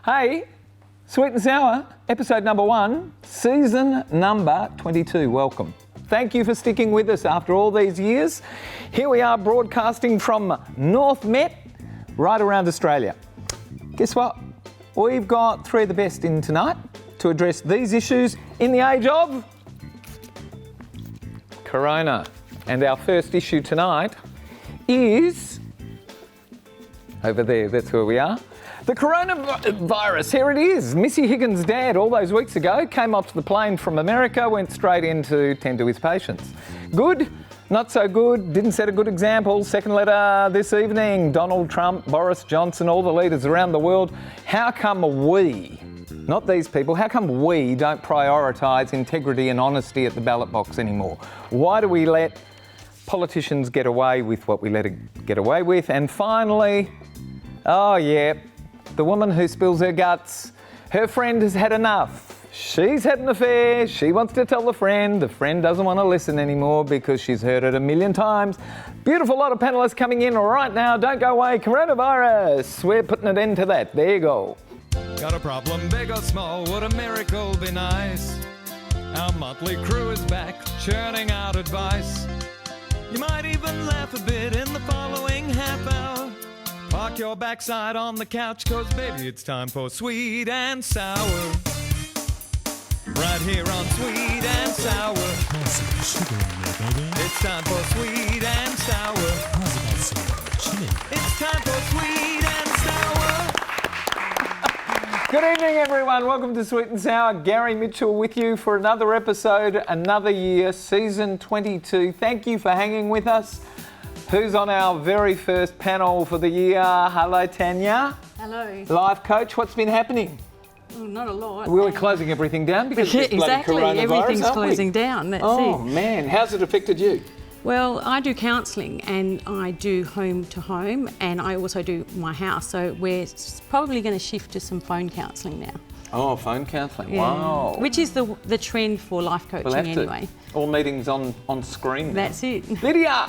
Hey, Sweet and Sour, episode number 1, season number 22. Welcome. Thank you for sticking with us after all these years. Here we are broadcasting from North Met, right around Australia. Guess what? We've got 3 of the best in tonight to address these issues in the age of Corona. And our first issue tonight is over there, that's where we are. The coronavirus, here it is. Missy Higgins' dad, all those weeks ago, came off the plane from America, went straight in to tend to his patients. Good, not so good, didn't set a good example. Second letter this evening, Donald Trump, Boris Johnson, all the leaders around the world. How come we, not these people, how come we don't prioritise integrity and honesty at the ballot box anymore? Why do we let politicians get away with what we let it get away with? And finally, oh yeah, the woman who spills her guts, her friend has had enough. She's had an affair, she wants to tell the friend doesn't want to listen anymore because she's heard it a million times. Beautiful lot of panellists coming in right now, don't go away, coronavirus, we're putting an end to that, there you go. Got a problem, big or small, would a miracle be nice? Our motley crew is back, churning out advice. You might even laugh a bit in the following half hour. Park your backside on the couch, cause baby it's time for Sweet and Sour. Right here on Sweet and Sour. It's time for Sweet and Sour. It's time for Sweet and Sour. Good evening everyone, welcome to Sweet and Sour. Gary Mitchell with you for another episode, another year, season 22. Thank you for hanging with us. Who's on our very first panel for the year? Hello, Tania. Hello. Life coach, what's been happening? Well, not a lot. We were closing everything down because of this bloody coronavirus, everything's aren't we? closing down, that's Oh it. man, how's it affected you? Well, I do counselling and I do home to home and I also do my house, so we're probably going to shift to some phone counselling now. Oh, phone counselling, Yeah. wow. Which is the trend for life coaching We'll have anyway. to. All meetings on screen now. That's it. Lydia!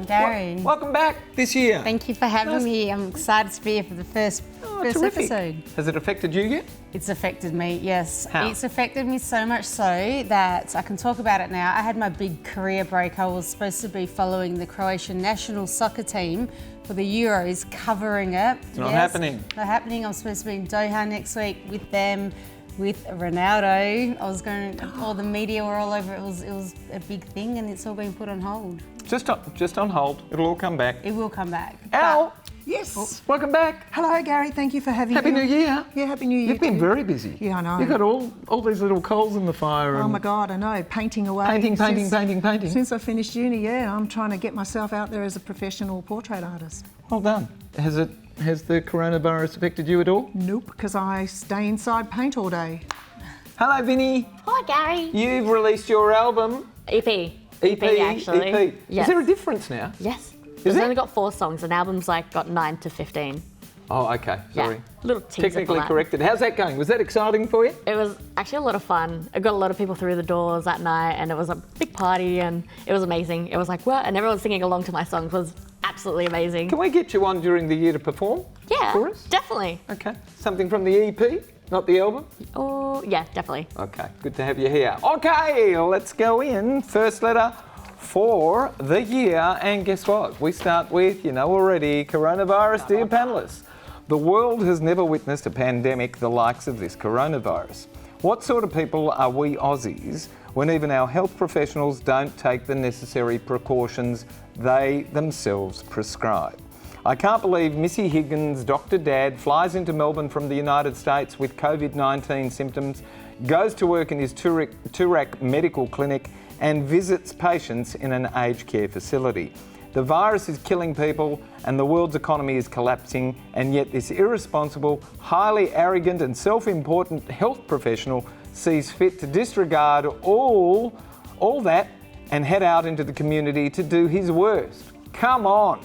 Gary. Welcome back this year. Thank you for having me. I'm excited to be here for the first Terrific. episode. Has it affected you yet? It's affected me, yes. How? It's affected me so much so that I can talk about it now. I had my big career break. I was supposed to be following the Croatian national soccer team for the Euros, covering it. It's not happening. Not happening. I'm supposed to be in Doha next week with them, with Ronaldo. I was going, all the media were all over it. It was a big thing and it's all been put on hold. Just on hold. It'll all come back. It will come back. Al, Yes. welcome back. Hello, Gary. Thank you for having Happy me. New Year. Yeah, Happy New Year. You've been too. very busy. Yeah, I know. You've got all these little coals in the fire. Oh and my God, I know. Painting away. Painting. Since I finished uni, yeah, I'm trying to get myself out there as a professional portrait artist. Well done. Has the coronavirus affected you at all? Nope, because I stay inside, paint all day. Hello, Vinnie. Hi, Gary. You've released your album. EP actually. EP. Yes. Is there a difference now? Yes. Is It's it? only got 4 songs. An album's got 9 to 15. Oh, okay. Sorry. Yeah. Little teaser for Technically that. corrected. How's that going? Was that exciting for you? It was actually a lot of fun. I got a lot of people through the doors that night and it was a big party and it was amazing. It was like, what? And everyone singing along to my songs was absolutely amazing. Can we get you on during the year to perform? Yeah, For us? definitely. Okay. Something from the EP, not the album? Oh, yeah, definitely. Okay, good to have you here. Okay, let's go in. First letter for the year. And guess what? We start with, you know already, coronavirus, dear panellists. The world has never witnessed a pandemic the likes of this coronavirus. What sort of people are we Aussies when even our health professionals don't take the necessary precautions they themselves prescribe? I can't believe Missy Higgins' Dr. Dad flies into Melbourne from the United States with COVID-19 symptoms, goes to work in his Toorak medical clinic and visits patients in an aged care facility. The virus is killing people and the world's economy is collapsing, and yet this irresponsible, highly arrogant and self-important health professional sees fit to disregard all that and head out into the community to do his worst. Come on.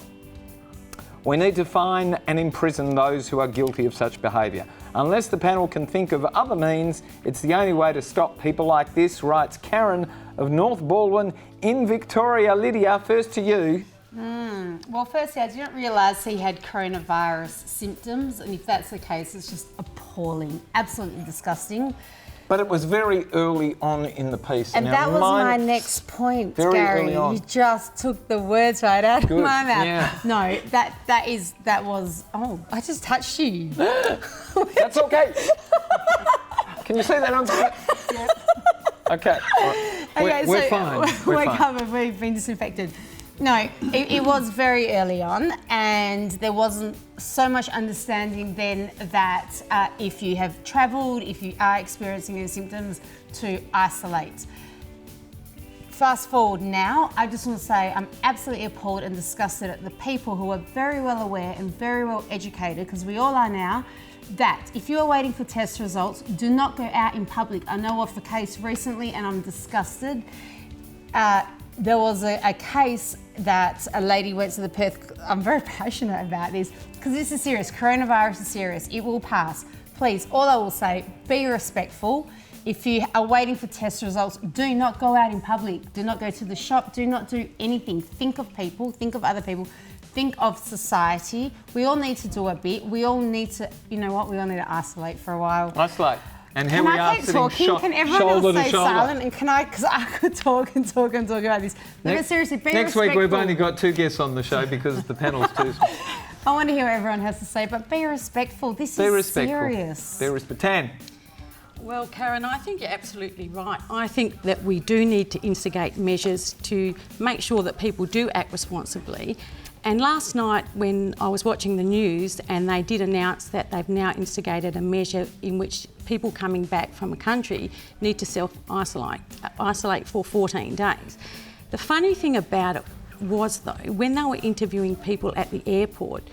We need to fine and imprison those who are guilty of such behaviour. Unless the panel can think of other means, it's the only way to stop people like this, writes Karen of North Baldwin in Victoria. Lydia, first to you. Well, firstly, I didn't realise he had coronavirus symptoms, and if that's the case, it's just appalling appalling, absolutely disgusting. But it was very early on in the piece. And now, that was my next point, very Gary. early on. You just took the words right out of my mouth. Yeah. No, that was. Oh, I just touched you. That's okay. Can you say that on screen? Yeah. Okay. All right. We're fine. We're fine. covered. We've been disinfected. No, it was very early on, and there wasn't so much understanding then that if you have travelled, if you are experiencing these symptoms, to isolate. Fast forward now, I just want to say I'm absolutely appalled and disgusted at the people who are very well aware and very well educated, because we all are now, that if you are waiting for test results, do not go out in public. I know of the case recently and I'm disgusted. There was a case that a lady went to the Perth. I'm very passionate about this because this is serious. Coronavirus is serious. It will pass. Please, all I will say, be respectful. If you are waiting for test results, do not go out in public. Do not go to the shop. Do not do anything. Think of people. Think of other people. Think of society. We all need to do a bit. We all need to, you know what? We all need to isolate for a while. Isolate. And here Can we I are keep sitting talking? Can everyone shoulder else to stay shoulder. silent? And can I? Because I could talk and talk and talk about this. No, but seriously, be Next respectful. week we've only got 2 guests on the show because the panel's too small. I want to hear what everyone has to say, but be respectful. This Be is respectful. serious. Be respectful. Tan. Well, Karen, I think you're absolutely right. I think that we do need to instigate measures to make sure that people do act responsibly. And last night when I was watching the news and they did announce that they've now instigated a measure in which people coming back from a country need to self-isolate for 14 days. The funny thing about it was, though, when they were interviewing people at the airport,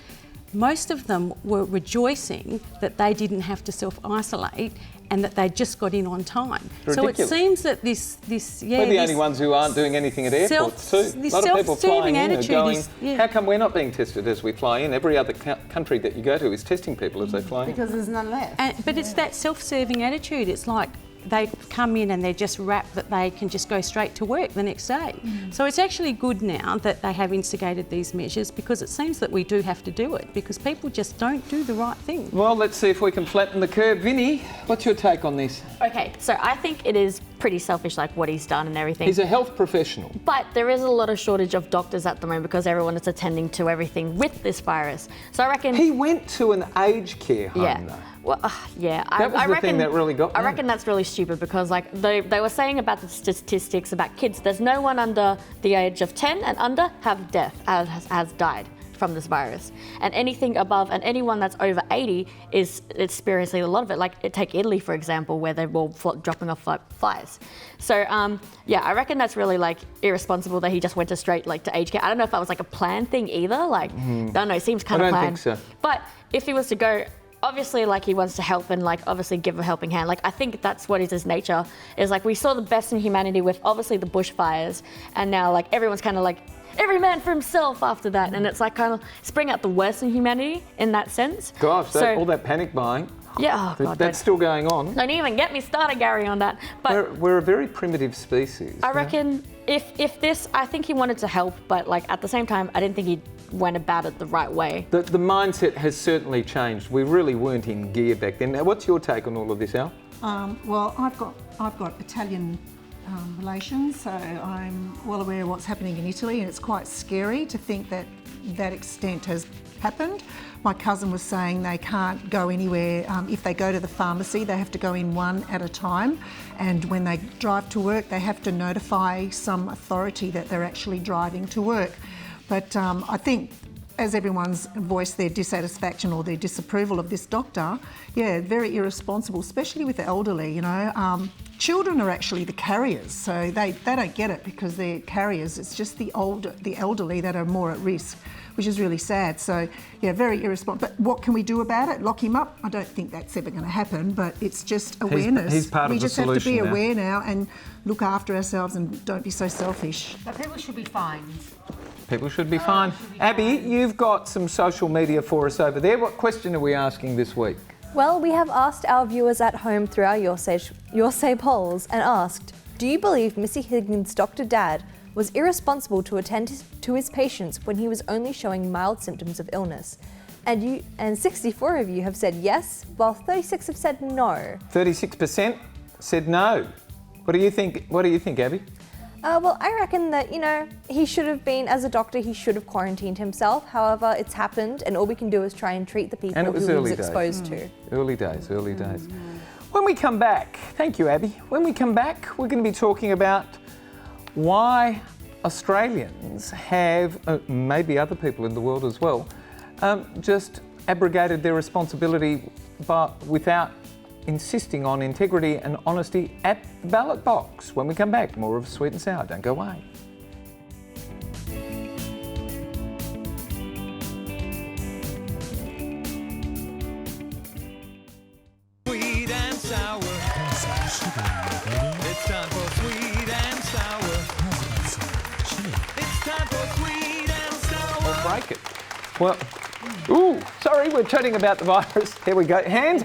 most of them were rejoicing that they didn't have to self-isolate and that they just got in on time. So it seems that we're the only ones who aren't doing anything at airports too. A lot of people flying in are going, how come we're not being tested as we fly in? Every other country that you go to is testing people as they fly in. Because there's none left. But it's that self-serving attitude. It's like they come in and they're just wrapped that they can just go straight to work the next day. So it's actually good now that they have instigated these measures, because it seems that we do have to do it because people just don't do the right thing. Well, let's see if we can flatten the curve. Vinnie, what's your take on this? Okay, so I think it is pretty selfish, like what he's done and everything. He's a health professional. But there is a lot of shortage of doctors at the moment because everyone is attending to everything with this virus. So I reckon... He went to an aged care home, though. Well, yeah. That was the thing that really got me. I reckon that's really stupid because, like, they were saying about the statistics about kids. There's no one under the age of 10 and under has died from this virus. And anything above and anyone that's over 80 is experiencing a lot of it. Like, take Italy, for example, where they're all dropping off like flies. So, yeah, I reckon that's really, like, irresponsible that he just went straight, like, to aged care. I don't know if that was, like, a planned thing either. Like, I don't know, it seems kind of planned. I don't think so. But if he was to go... Obviously, like, he wants to help and, like, obviously give a helping hand. Like, I think that's what is his nature. Is like, we saw the best in humanity with obviously the bushfires, and now, like, everyone's kind of like, every man for himself after that. And it's like kind of bring out the worst in humanity in that sense. Gosh, all that panic buying. Yeah, oh God, that's still going on. Don't even get me started, Gary, on that. But we're a very primitive species. I reckon if this, I think he wanted to help, but, like, at the same time, I didn't think he went about it the right way. The mindset has certainly changed. We really weren't in gear back then. Now, what's your take on all of this, Al? Well, I've got Italian relations, so I'm well aware of what's happening in Italy, and it's quite scary to think that that extent has happened. My cousin was saying they can't go anywhere. If they go to the pharmacy, they have to go in one at a time, and when they drive to work, they have to notify some authority that they're actually driving to work. But I think, as everyone's voiced their dissatisfaction or their disapproval of this doctor, yeah, very irresponsible, especially with the elderly, you know. Children are actually the carriers, so they don't get it because they're carriers. It's just the elderly that are more at risk, which is really sad. So, yeah, very irresponsible. But what can we do about it? Lock him up? I don't think that's ever going to happen, but it's just awareness. He's part of the solution. We just have to be aware now and look after ourselves and don't be so selfish. But people should be fined. People should be fine. Abby, you've got some social media for us over there. What question are we asking this week? Well, we have asked our viewers at home through our Your Say polls and asked, do you believe Missy Higgins' Dr. Dad was irresponsible to attend to his patients when he was only showing mild symptoms of illness? and 64 of you have said yes, while 36 have said no. 36% said no. What do you think? What do you think, Abby? Well, I reckon that, he should have been, as a doctor, he should have quarantined himself. However, it's happened, and all we can do is try and treat the people And it was who he was early days. exposed to. Early days. When we come back, thank you, Abby. When we come back, we're going to be talking about why Australians have, maybe other people in the world as well, just abrogated their responsibility without insisting on integrity and honesty at the ballot box. When we come back, more of Sweet and Sour. Don't go away. Sweet and sour. It's time for sweet and sour. It's time for sweet and sour. Break it. Well, sorry, we're chatting about the virus. Here we go. Hands.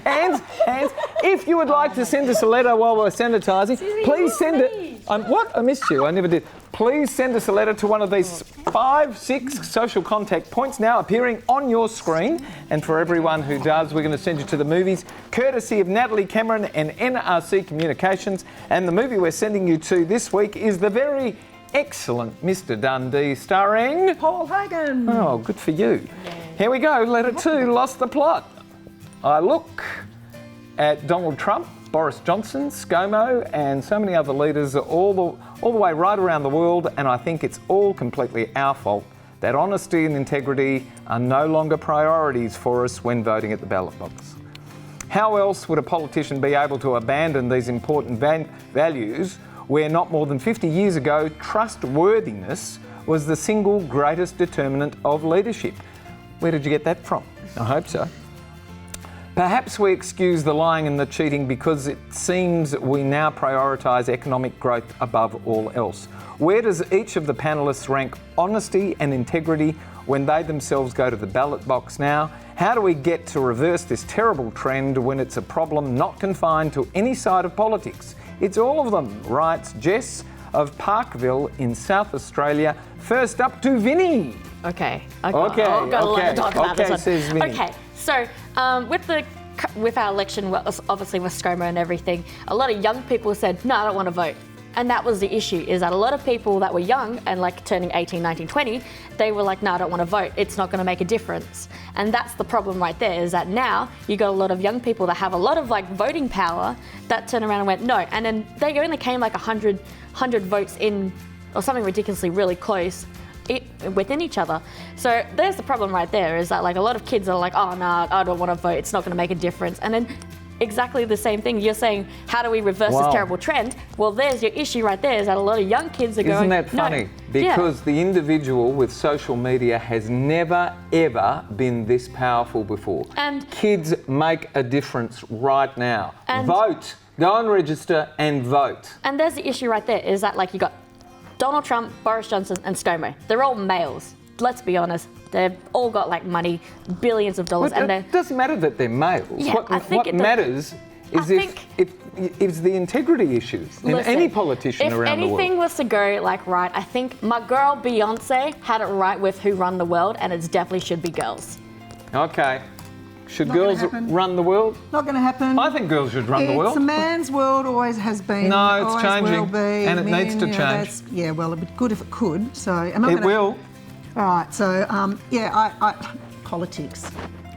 If you would like to send us a letter while we're sanitising, please send it. What? I missed you. I never did. Please send us a letter to one of these 5, 6 social contact points now appearing on your screen. And for everyone who does, we're going to send you to the movies, courtesy of Natalie Cameron and NRC Communications. And the movie we're sending you to this week is the very excellent Mr. Dundee, starring Paul Hogan. Oh, good for you. Here we go. Letter 2, Lost the Plot. I look at Donald Trump, Boris Johnson, ScoMo, and so many other leaders all the way right around the world, and I think it's all completely our fault that honesty and integrity are no longer priorities for us when voting at the ballot box. How else would a politician be able to abandon these important values where not more than 50 years ago, trustworthiness was the single greatest determinant of leadership? Where did you get that from? I hope so. Perhaps we excuse the lying and the cheating because it seems we now prioritise economic growth above all else. Where does each of the panellists rank honesty and integrity when they themselves go to the ballot box now? How do we get to reverse this terrible trend when it's a problem not confined to any side of politics? It's all of them, writes Jess of Parkville in South Australia. First up to Vinnie. Okay. I've got a lot to talk about this one. Says Vinnie. Okay, so with our election, obviously with ScoMo and everything, a lot of young people said, no, I don't want to vote. And that was the issue, is that a lot of people that were young and like turning 18, 19, 20, they were like, no, I don't want to vote. It's not going to make a difference. And that's the problem right there, is that now you got a lot of young people that have a lot of like voting power that turn around and went, no. And then they only came like 100 votes in, or something ridiculously really close within each other. So there's the problem right there, is that like a lot of kids are like, oh no, I don't want to vote, it's not going to make a difference. And then exactly the same thing, you're saying, how do we reverse this terrible trend? Well, there's your issue right there, is that a lot of young kids are going, isn't that funny? No. Because the individual with social media has never ever been this powerful before. And kids make a difference right now. And vote, go and register and vote. And there's the issue right there, is that like you got Donald Trump, Boris Johnson and ScoMo. They're all males. Let's be honest, they've all got like money, billions of dollars. Well, it doesn't matter that they're males. Yeah, what matters is if the integrity issues in any politician around the world. If anything was to go like right, I think my girl Beyonce had it right with who run the world, and it definitely should be girls. Okay. Should Not girls gonna happen. run the world? Not going to happen. I think girls should run the world. It's a man's world, always has been. No, it's always changing, will be. and it needs to change. Yeah, well, it'd be good if it could. So It will. All right. So I politics.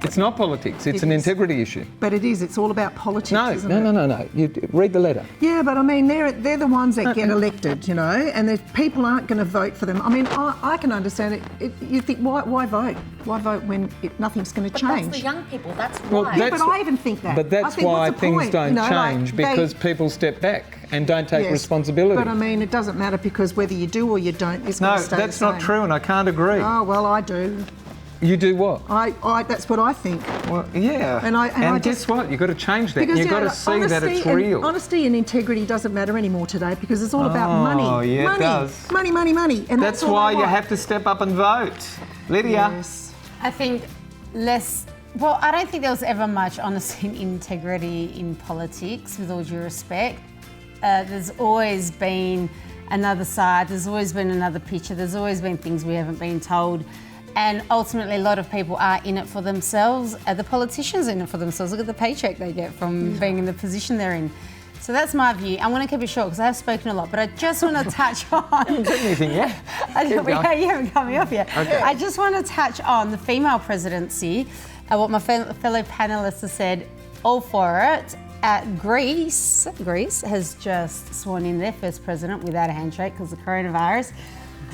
It's not politics. It's an integrity issue. But it is. It's all about politics. No. You read the letter. Yeah, but I mean, they're the ones that get elected, you know, and if people aren't going to vote for them. I mean, I can understand it. You think, why vote? Why vote when nothing's going to change? That's the young people. That's why. Well, Yeah, but I even think that. But that's why things don't change, because people step back and don't take responsibility. But I mean, it doesn't matter, because whether you do or you don't, it's going to stay the that's not same. true, and I can't agree. Oh, well, I do. You do what? I that's what I think. Well, yeah. And I guess just, what? You've got to change that. because You've got to see that it's real. Honesty and integrity doesn't matter anymore today, because it's all about money. Oh, yeah, money, it does. Money. And That's all why they you want. have to step up and vote. Lydia? Yes. I think less. Well, I don't think there was ever much honesty and integrity in politics, with all due respect. There's always been another side, there's always been another picture, there's always been things we haven't been told. And ultimately, a lot of people are in it for themselves. The politicians are in it for themselves. Look at the paycheck they get from being in the position they're in. So that's my view. I'm going to keep it short because I have spoken a lot, but I just want to touch on... haven't said anything yet. You haven't cut me off yet. Okay. I just want to touch on the female presidency, what my fellow panellists have said, all for it. Greece has just sworn in their first president without a handshake because of the coronavirus.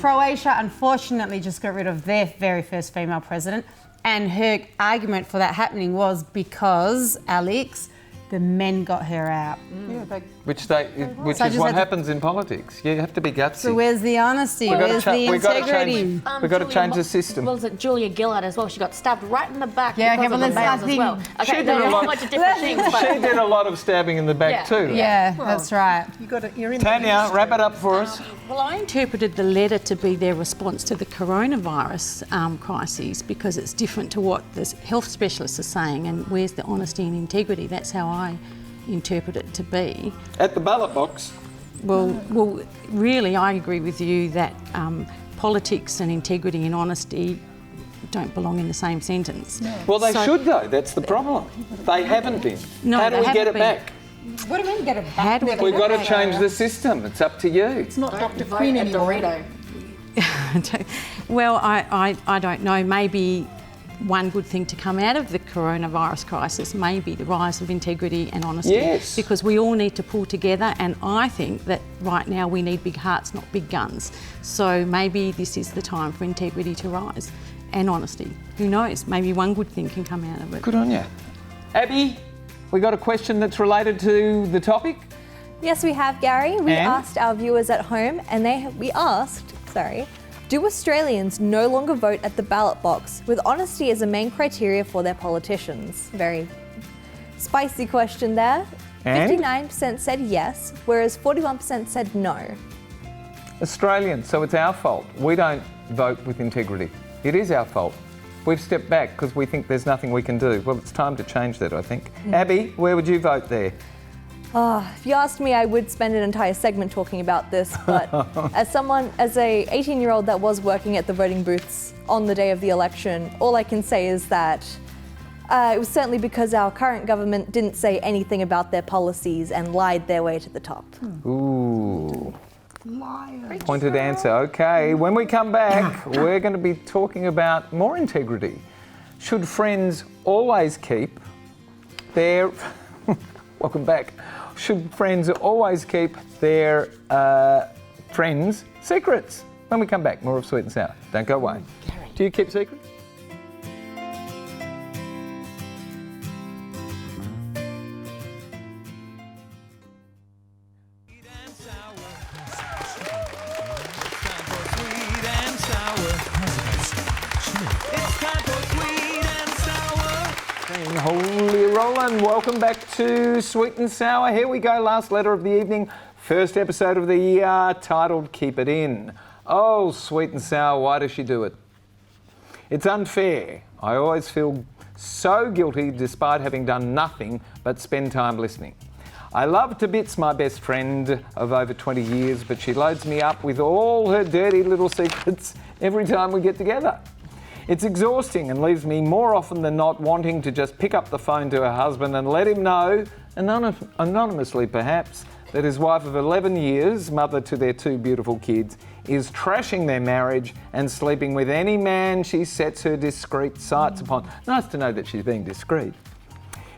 Croatia, unfortunately, just got rid of their very first female president. And her argument for that happening was because, Alex, the men got her out. Yeah, which is what happens in politics. You have to be gutsy. So where's the honesty? Where's the integrity? We've got to change the system. Was it Julia Gillard as well? She got stabbed right in the back Yeah, because of the males as well. Okay, there are a whole bunch of different things. But She did a lot of stabbing in the back too. Yeah, that's right. You're in Tania, wrap it up for us. Well, I interpreted the letter to be their response to the coronavirus crises because it's different to what the health specialists are saying, and where's the honesty and integrity? That's how I interpret it to be. At the ballot box. Well, really, I agree with you that politics and integrity and honesty don't belong in the same sentence. No. Well, they should though. That's the problem. They haven't been. No, how do we get it been. back? What do you mean get it How back? do we We've got to change the system. It's up to you. It's not Dr. Queen anymore. Well, I don't know. Maybe one good thing to come out of the coronavirus crisis may be the rise of integrity and honesty. Yes. Because we all need to pull together, and I think that right now we need big hearts, not big guns. So maybe this is the time for integrity to rise and honesty. Who knows? Maybe one good thing can come out of it. Good on you. Abby, we got a question that's related to the topic. Yes, we have, Gary. We And? asked our viewers at home, and we asked, do Australians no longer vote at the ballot box with honesty as a main criteria for their politicians? Very spicy question there. And? 59% said yes, whereas 41% said no. Australians, so it's our fault. We don't vote with integrity. It is our fault. We've stepped back because we think there's nothing we can do. Well, it's time to change that, I think. Abby, where would you vote there? If you asked me, I would spend an entire segment talking about this, but as a 18-year-old that was working at the voting booths on the day of the election, all I can say is that it was certainly because our current government didn't say anything about their policies and lied their way to the top. Ooh. Liar. Pointed answer. Okay, when we come back, we're going to be talking about more integrity. Should friends always keep their... Welcome back. Should friends always keep their friends' secrets? When we come back, more of Sweet and Sour. Don't go away. Do you keep secrets? Holy Roland, welcome back to Sweet and Sour. Here we go, last letter of the evening, first episode of the year, titled Keep It In. Oh, Sweet and Sour, why does she do it? It's unfair. I always feel so guilty despite having done nothing but spend time listening. I love to bits my best friend of over 20 years, but she loads me up with all her dirty little secrets every time we get together. It's exhausting and leaves me more often than not wanting to just pick up the phone to her husband and let him know, anonymously perhaps, that his wife of 11 years, mother to their 2 beautiful kids, is trashing their marriage and sleeping with any man she sets her discreet sights upon. Nice to know that she's being discreet.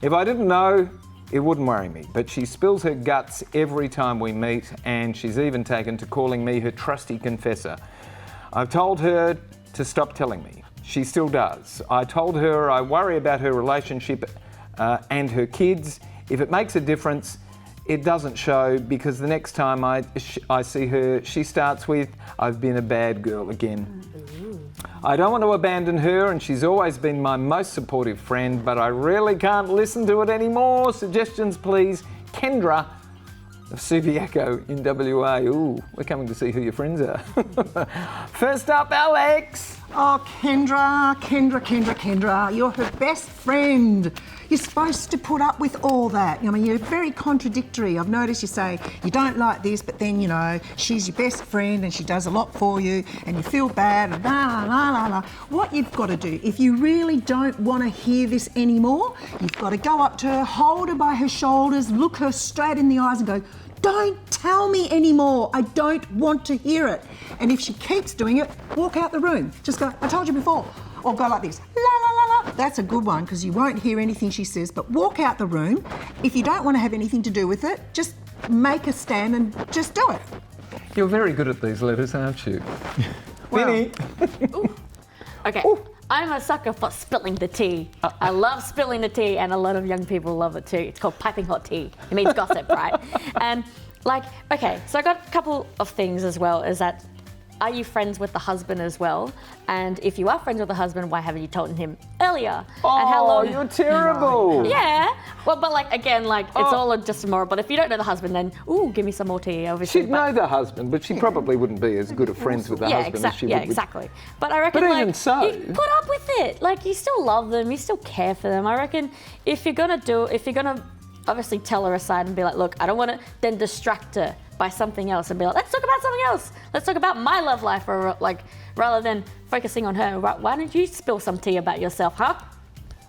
If I didn't know, it wouldn't worry me, but she spills her guts every time we meet, and she's even taken to calling me her trusty confessor. I've told her to stop telling me. She still does. I told her I worry about her relationship and her kids. If it makes a difference, it doesn't show, because the next time I see her, she starts with, "I've been a bad girl again." I don't want to abandon her, and she's always been my most supportive friend, but I really can't listen to it anymore. Suggestions, please. Kendra of Subiaco in WA. Ooh, we're coming to see who your friends are. First up, Alex. Oh, Kendra, you're her best friend. You're supposed to put up with all that. I mean, you're very contradictory. I've noticed you say you don't like this, but then, you know, she's your best friend and she does a lot for you and you feel bad and la, la, la, la. What you've got to do, if you really don't want to hear this anymore, you've got to go up to her, hold her by her shoulders, look her straight in the eyes and go, don't tell me anymore. I don't want to hear it. And if she keeps doing it, walk out the room. Just go, I told you before. Or go like this, la, la, la, la. That's a good one because you won't hear anything she says, but walk out the room. If you don't want to have anything to do with it, just make a stand and just do it. You're very good at these letters, aren't you? Well- Vinnie. Okay. I'm a sucker for spilling the tea. I love spilling the tea, and a lot of young people love it too. It's called piping hot tea. It means gossip, right? And okay, so I got a couple of things as well. Is that, are you friends with the husband as well? And if you are friends with the husband, why haven't you told him earlier? Oh, and how long? you're terrible. Yeah. Well, but again, it's all just more. But if you don't know the husband, then give me some more tea. Obviously, She'd know the husband, but she probably wouldn't be as good of friends with the husband as she would with... exactly. But I reckon, But even so... you put up with it. You still love them, you still care for them. I reckon if you're gonna obviously tell her aside and be like, look, I don't want to then distract her by something else and be like, let's talk about something else. Let's talk about my love life, or rather than focusing on her. Why don't you spill some tea about yourself, huh?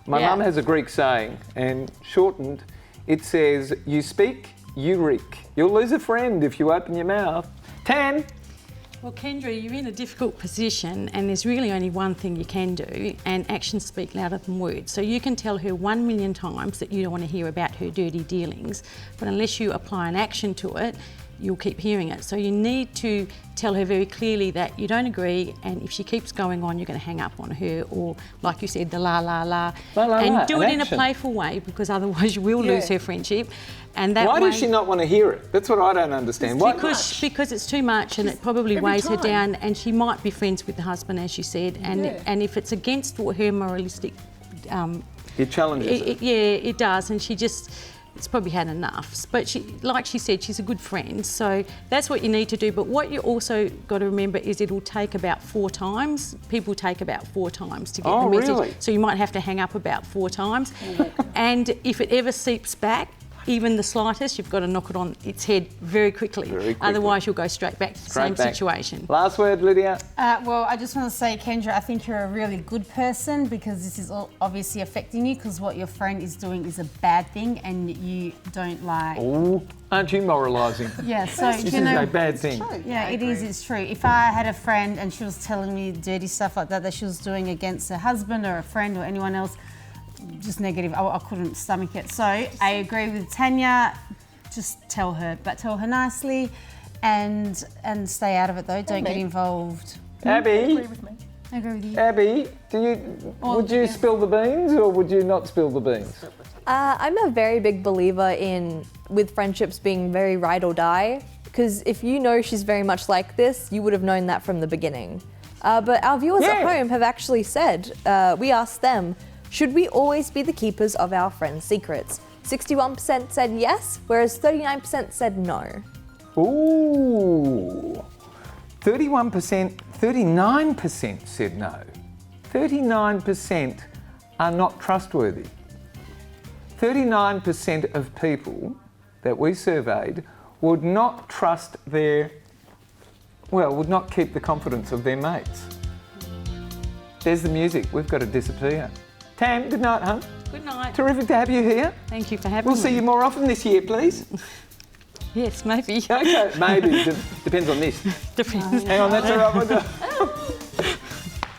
My mum has a Greek saying, and shortened, it says, you speak, you reek. You'll lose a friend if you open your mouth. Tan. Well, Kendra, you're in a difficult position and there's really only one thing you can do, and actions speak louder than words. So you can tell her 1 million times that you don't want to hear about her dirty dealings, but unless you apply an action to it, you'll keep hearing it. So you need to tell her very clearly that you don't agree, and if she keeps going on, you're going to hang up on her, or like you said, the la la la, and do it in a playful way, because otherwise you will lose her friendship. And that Why way, does she not want to hear it? That's what I don't understand. Because it's too much, and it probably weighs her down, and she might be friends with the husband, as you said, and if it's against her moralistic, it challenges it. It does, and it's probably had enough. But like she said, she's a good friend, so that's what you need to do. But what you also got to remember is it'll take about 4 times. People take about 4 times to get the message. Really? So you might have to hang up about 4 times. And if it ever seeps back, even the slightest, you've got to knock it on its head very quickly. Otherwise, you'll go straight back to the same situation. Last word, Lidia. Well, I just want to say, Kendra, I think you're a really good person, because this is all obviously affecting you, because what your friend is doing is a bad thing and you don't like... Oh, aren't you moralising? Yeah, so This is a bad thing. Yeah, it is, it's true. If I had a friend and she was telling me dirty stuff like that she was doing against her husband or a friend or anyone else, just negative, I couldn't stomach it. So I agree with Tania, just tell her, but tell her nicely, and stay out of it though, don't get involved. Abby? I agree with you. Abby, would you spill the beans or would you not spill the beans? I'm a very big believer with friendships being very ride or die, because if you know she's very much like this, you would have known that from the beginning. But our viewers at home have actually said, we asked them, should we always be the keepers of our friends' secrets? 61% said yes, whereas 39% said no. Ooh. 39% said no. 39% are not trustworthy. 39% of people that we surveyed would not trust would not keep the confidence of their mates. There's the music. We've got to disappear. Tam, good night, hon. Good night. Terrific to have you here. Thank you for having me. We'll see you more often this year, please. Yes, maybe. Okay, maybe. Depends on this. Depends. Hang on, that's all right.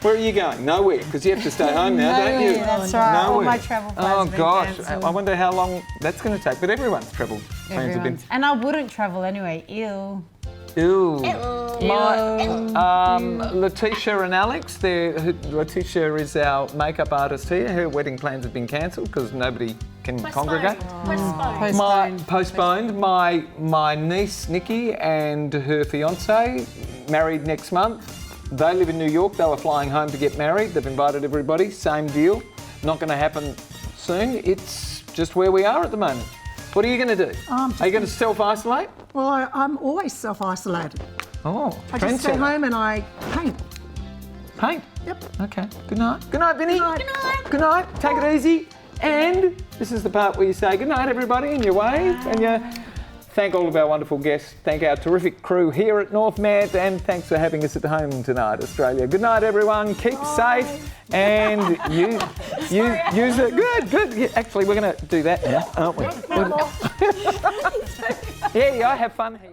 Where are you going? Nowhere, because you have to stay home now, don't you? That's right. All Nowhere. my travel plans have been cancelled. I wonder how long that's going to take. But everyone's travel plans have been... And I wouldn't travel anyway. Ew. Ew. Letitia and Alex, Letitia is our makeup artist here. Her wedding plans have been cancelled because nobody can congregate. Postponed. My niece Nikki and her fiance married next month. They live in New York. They were flying home to get married. They've invited everybody. Same deal. Not going to happen soon. It's just where we are at the moment. What are you going to do? Are you going to self-isolate? Well, I'm always self-isolated. Oh, I just stay home and I paint. Paint? Yep. Okay. Good night. Good night, Vinnie. Good night. Take it easy. And this is the part where you say good night, everybody, and you wave and you thank all of our wonderful guests. Thank our terrific crew here at North Met, and thanks for having us at home tonight, Australia. Good night, everyone. Keep safe and use it. Good. Yeah, actually, we're going to do that now, aren't we? Yeah, I have fun here.